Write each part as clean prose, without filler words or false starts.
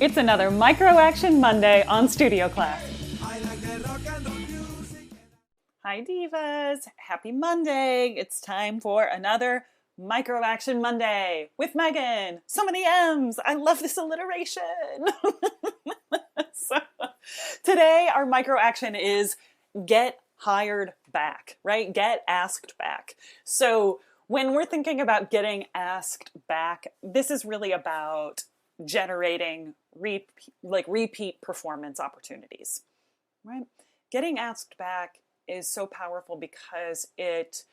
It's another Micro Action Monday on Studio Class. Hi Divas, happy Monday. It's time for another Micro Action Monday with Megan. So many M's. I love this alliteration. So today our micro action is get hired back, right? Get asked back. So when we're thinking about getting asked back, this is really about generating repeat performance opportunities, right? Getting asked back is so powerful because it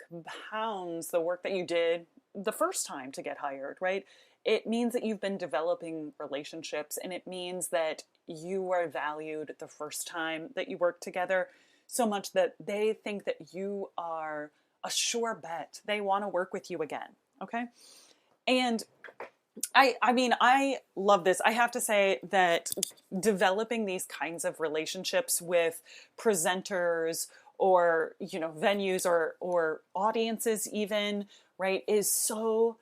compounds the work that you did the first time to get hired, right? It means that you've been developing relationships, and it means that you are valued the first time that you work together so much that they think that you are a sure bet. They want to work with you again, okay? And I love this. I have to say that developing these kinds of relationships with presenters or, venues or audiences even, right, is so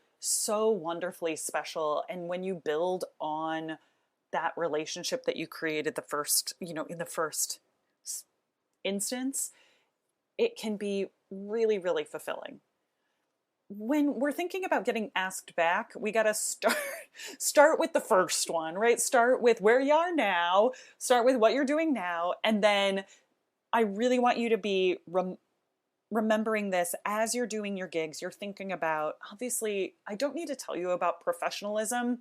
wonderfully special. And when you build on that relationship that you created the first, in the first instance, it can be really, really fulfilling. When we're thinking about getting asked back, we got to start with the first one, right? Start with where you are now, start with what you're doing now. And then I really want you to be remembering this as you're doing your gigs. You're thinking about, obviously, I don't need to tell you about professionalism.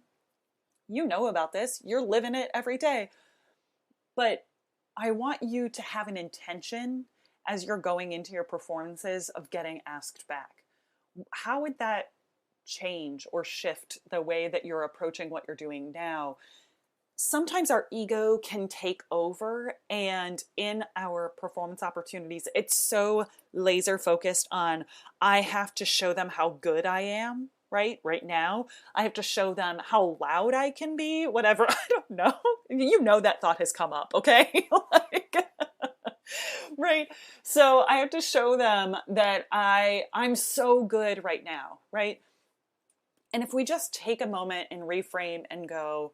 You know about this. You're living it every day. But I want you to have an intention as you're going into your performances of getting asked back. How would that change or shift the way that you're approaching what you're doing now? Sometimes our ego can take over, and in our performance opportunities, it's so laser focused on, I have to show them how good I am, right now. I have to show them how loud I can be, whatever. I don't know. That thought has come up, okay? Right. So I have to show them that I'm so good right now, right? And if we just take a moment and reframe and go,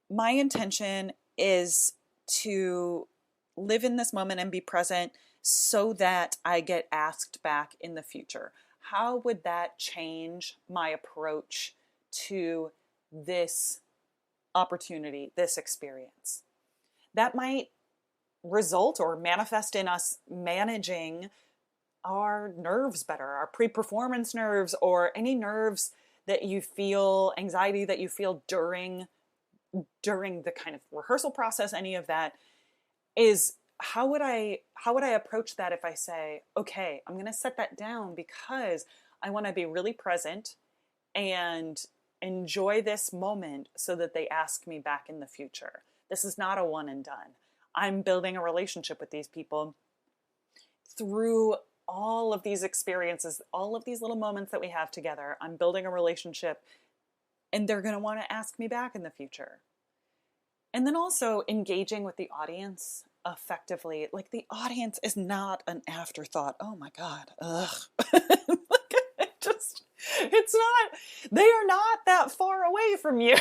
my intention is to live in this moment and be present so that I get asked back in the future. How would that change my approach to this opportunity, this experience? That might result or manifest in us managing our nerves better, our pre-performance nerves, or any nerves that you feel, anxiety that you feel during the kind of rehearsal process. Any of that is, how would I approach that if I say, okay, I'm going to set that down because I want to be really present and enjoy this moment so that they ask me back in the future. This is not a one and done. I'm building a relationship with these people through all of these experiences, all of these little moments that we have together. I'm building a relationship, and they're going to want to ask me back in the future. And then also engaging with the audience effectively. Like, the audience is not an afterthought. Oh my God. Ugh. It's not, they are not that far away from you,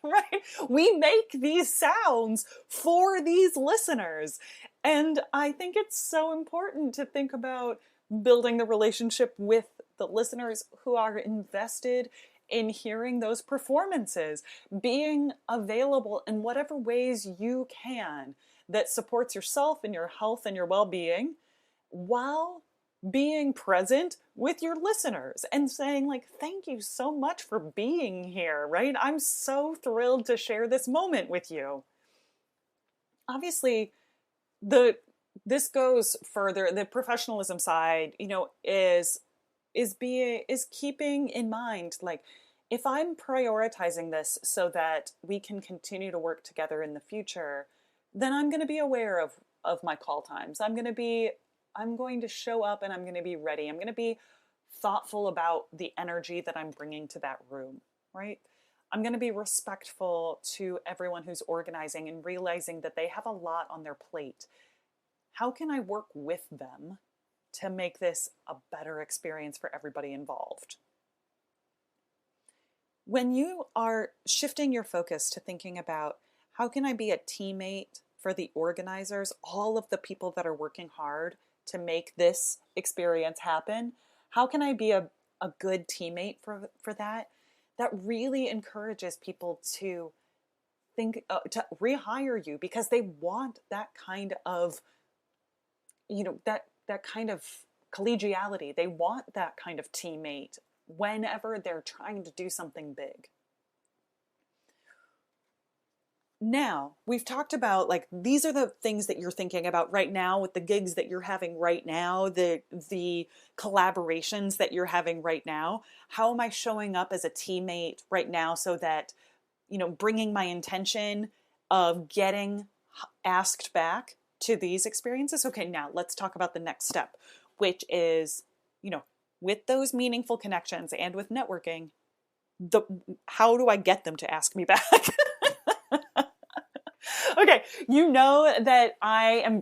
right? We make these sounds for these listeners. And I think it's so important to think about building the relationship with the listeners who are invested in hearing those performances, being available in whatever ways you can that supports yourself and your health and your well-being, while being present with your listeners and saying, like, thank you so much for being here, right? I'm so thrilled to share this moment with you. Obviously, this goes further. The professionalism side, is keeping in mind, like, if I'm prioritizing this so that we can continue to work together in the future, then I'm going to be aware of my call times. I'm going to show up and I'm going to be ready. I'm going to be thoughtful about the energy that I'm bringing to that room, right? I'm going to be respectful to everyone who's organizing and realizing that they have a lot on their plate. How can I work with them to make this a better experience for everybody involved? When you are shifting your focus to thinking about how can I be a teammate for the organizers, all of the people that are working hard to make this experience happen, how can I be a good teammate for that? That really encourages people to think, to rehire you, because they want that kind of, that kind of collegiality. They want that kind of teammate whenever they're trying to do something big. Now, we've talked about, like, these are the things that you're thinking about right now with the gigs that you're having right now, the collaborations that you're having right now. How am I showing up as a teammate right now so that, bringing my intention of getting asked back to these experiences? Okay, now let's talk about the next step, which is, with those meaningful connections and with networking, how do I get them to ask me back? Okay, that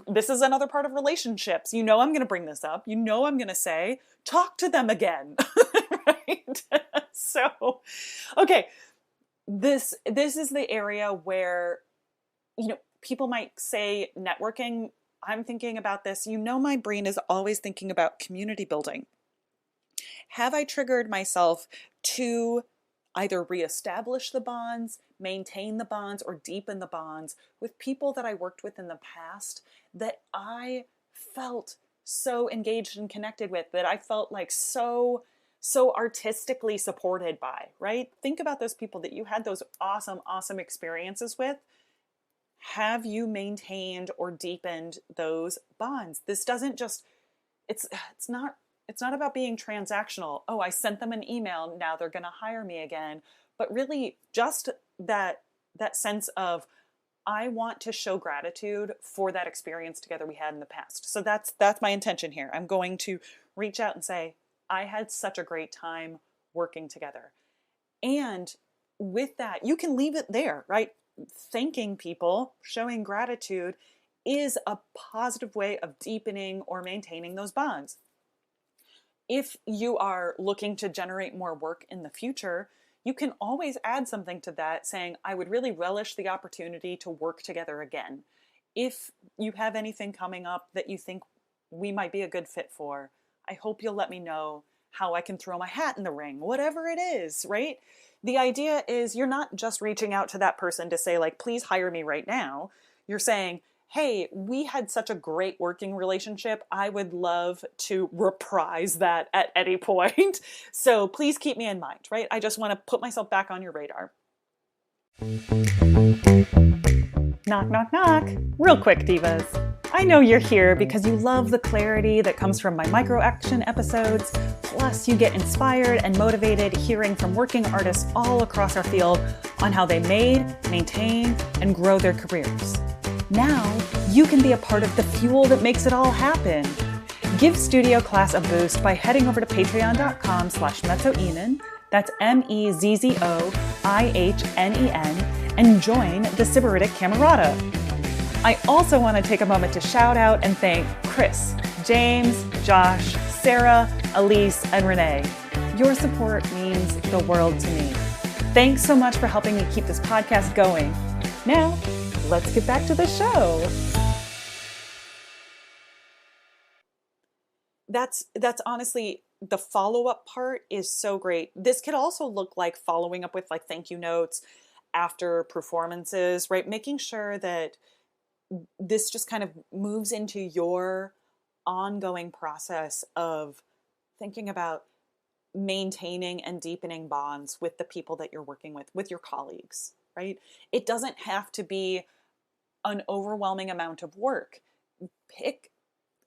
this is another part of relationships. I'm going to bring this up. I'm going to say, talk to them again, right? So, okay, this is the area where, people might say networking. I'm thinking about this. My brain is always thinking about community building. Have I triggered myself to either reestablish the bonds, maintain the bonds, or deepen the bonds with people that I worked with in the past that I felt so engaged and connected with, that I felt like so artistically supported by, right? Think about those people that you had those awesome experiences with. Have you maintained or deepened those bonds? This doesn't just, it's not about being transactional. Oh, I sent them an email, now they're going to hire me again. But really just that sense of, I want to show gratitude for that experience together we had in the past. So that's my intention here. I'm going to reach out and say, I had such a great time working together. And with that, you can leave it there, right? Thanking people, showing gratitude is a positive way of deepening or maintaining those bonds. If you are looking to generate more work in the future, you can always add something to that, saying, I would really relish the opportunity to work together again. If you have anything coming up that you think we might be a good fit for, I hope you'll let me know how I can throw my hat in the ring, whatever it is, right? The idea is you're not just reaching out to that person to say, like, please hire me right now. You're saying, hey, we had such a great working relationship. I would love to reprise that at any point. So please keep me in mind, right? I just want to put myself back on your radar. Knock, knock, knock. Real quick, divas. I know you're here because you love the clarity that comes from my micro-action episodes. Plus, you get inspired and motivated hearing from working artists all across our field on how they made, maintain, and grow their careers. Now, you can be a part of the fuel that makes it all happen. Give Studio Class a boost by heading over to patreon.com/mezzo-Ihnen, that's MEZZOIHNEN, and join the Sybaritic Camerata. I also want to take a moment to shout out and thank Chris, James, Josh, Sarah, Elise, and Renee. Your support means the world to me. Thanks so much for helping me keep this podcast going. Now, let's get back to the show. That's honestly, the follow-up part is so great. This could also look like following up with like thank you notes after performances, right? Making sure that this just kind of moves into your ongoing process of thinking about maintaining and deepening bonds with the people that you're working with your colleagues, right? It doesn't have to be an overwhelming amount of work.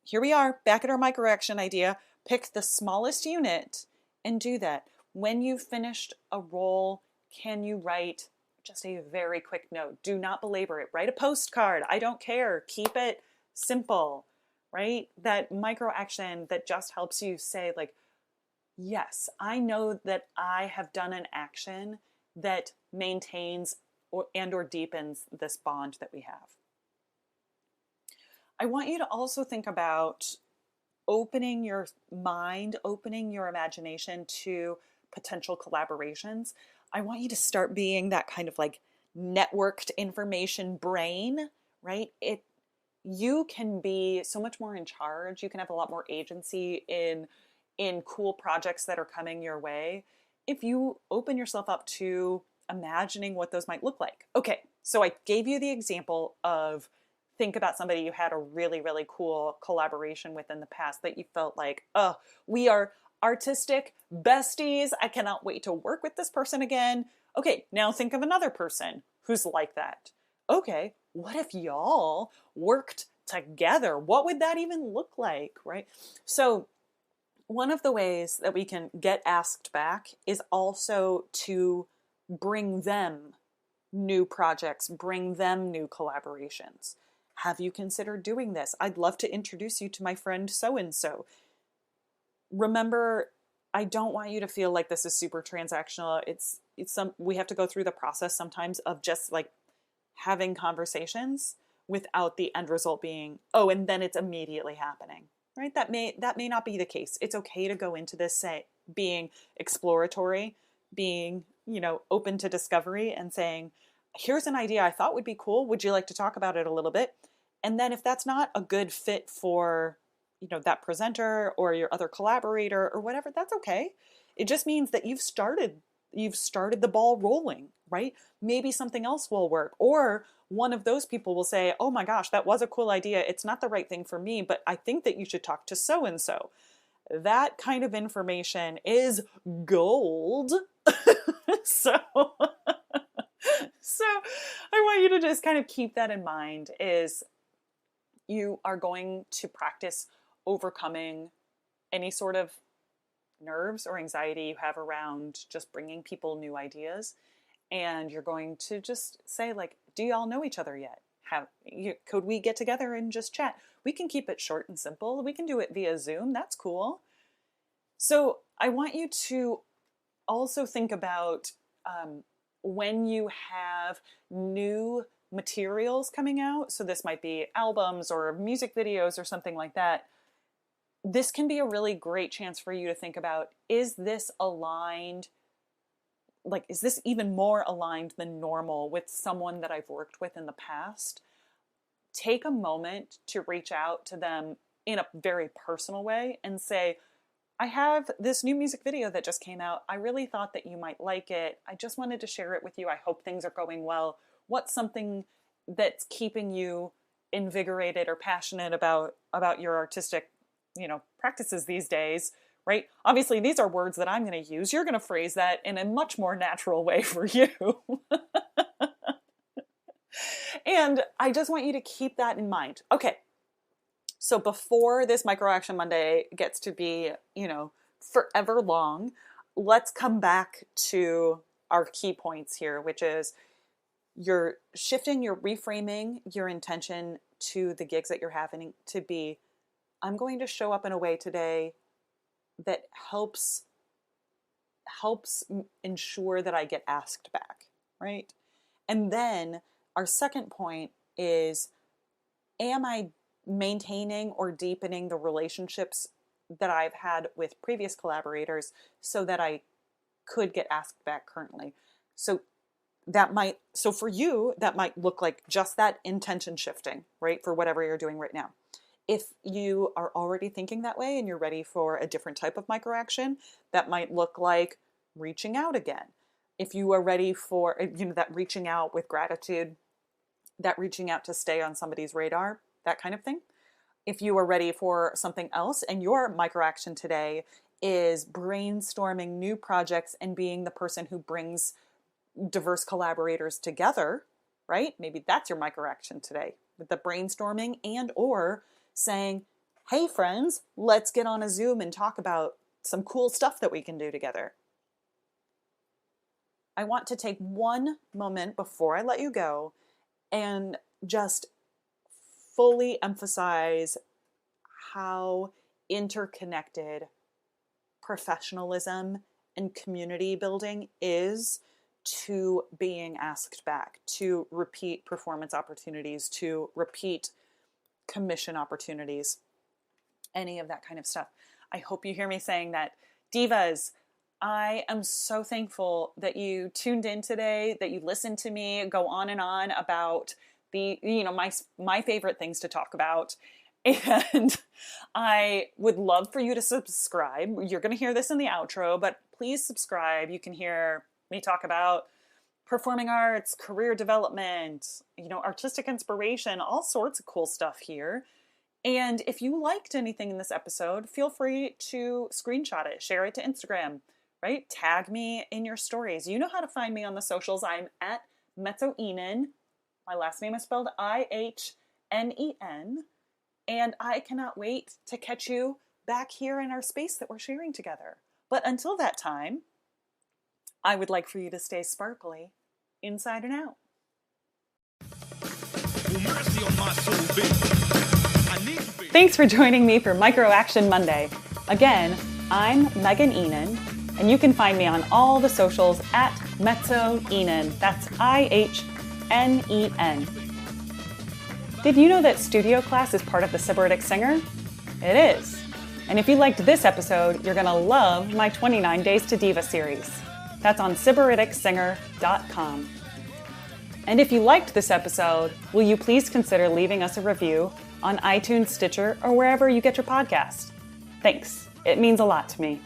Here we are, back at our micro-action idea, pick the smallest unit and do that. When you've finished a role, can you write just a very quick note? Do not belabor it. Write a postcard. I don't care. Keep it simple, right? That micro-action that just helps you say, like, yes, I know that I have done an action that maintains or deepens this bond that we have. I want you to also think about opening your mind, opening your imagination to potential collaborations, I want you to start being that kind of like networked information brain, right? You can be so much more in charge. You can have a lot more agency in cool projects that are coming your way if you open yourself up to imagining what those might look like. Okay, so I gave you the example of think about somebody you had a really, really cool collaboration with in the past that you felt like, oh, we are artistic besties. I cannot wait to work with this person again. Okay, now think of another person who's like that. Okay, what if y'all worked together? What would that even look like, right? So one of the ways that we can get asked back is also to bring them new projects, bring them new collaborations. Have you considered doing this? I'd love to introduce you to my friend so-and-so. Remember, I don't want you to feel like this is super transactional. We have to go through the process sometimes of just like having conversations without the end result being, oh, and then it's immediately happening, right? That may not be the case. It's okay to go into this being exploratory, being, open to discovery and saying, here's an idea I thought would be cool. Would you like to talk about it a little bit? And then if that's not a good fit for, that presenter or your other collaborator or whatever, that's okay. It just means that you've started the ball rolling, right? Maybe something else will work. Or one of those people will say, oh my gosh, that was a cool idea. It's not the right thing for me, but I think that you should talk to so-and-so. That kind of information is gold. So I want you to just kind of keep that in mind is you are going to practice overcoming any sort of nerves or anxiety you have around just bringing people new ideas. And you're going to just say like, do y'all know each other yet? Could we get together and just chat? We can keep it short and simple. We can do it via Zoom. That's cool. So I want you to also think about when you have new materials coming out. So this might be albums or music videos or something like that. This can be a really great chance for you to think about, is this aligned? Like, is this even more aligned than normal with someone that I've worked with in the past? Take a moment to reach out to them in a very personal way and say, I have this new music video that just came out. I really thought that you might like it. I just wanted to share it with you. I hope things are going well. What's something that's keeping you invigorated or passionate about your artistic, practices these days, right? Obviously, these are words that I'm going to use. You're going to phrase that in a much more natural way for you. And I just want you to keep that in mind. Okay. So before this Micro Action Monday gets to be, forever long, let's come back to our key points here, which is you're reframing your intention to the gigs that you're having to be, I'm going to show up in a way today that helps ensure that I get asked back, right? And then our second point is, am I maintaining or deepening the relationships that I've had with previous collaborators so that I could get asked back currently? So for you, that might look like just that intention shifting, right? For whatever you're doing right now. If you are already thinking that way and you're ready for a different type of micro action, that might look like reaching out again. If you are ready for, that reaching out with gratitude, that reaching out to stay on somebody's radar, that kind of thing. If you are ready for something else and your micro action today is brainstorming new projects and being the person who brings diverse collaborators together, right? Maybe that's your micro action today with the brainstorming and or saying, hey friends, let's get on a Zoom and talk about some cool stuff that we can do together. I want to take one moment before I let you go and just fully emphasize how interconnected professionalism and community building is to being asked back, to repeat performance opportunities, to repeat commission opportunities, any of that kind of stuff. I hope you hear me saying that. Divas, I am so thankful that you tuned in today, that you listened to me go on and on about my favorite things to talk about. And I would love for you to subscribe. You're going to hear this in the outro, but please subscribe. You can hear me talk about performing arts, career development, artistic inspiration, all sorts of cool stuff here. And if you liked anything in this episode, feel free to screenshot it, share it to Instagram, right? Tag me in your stories. You know how to find me on the socials. I'm at Ihnen. My last name is spelled Ihnen. And I cannot wait to catch you back here in our space that we're sharing together. But until that time, I would like for you to stay sparkly inside and out. Thanks for joining me for Micro Action Monday. Again, I'm Megan Ihnen, and you can find me on all the socials at mezzo-soprano. That's Ihnen. Did you know that studio class is part of the Sybaritic Singer? It is. And if you liked this episode, you're going to love my 29 Days to Diva series. That's on SybariticSinger.com. And if you liked this episode, will you please consider leaving us a review on iTunes, Stitcher, or wherever you get your podcast? Thanks. It means a lot to me.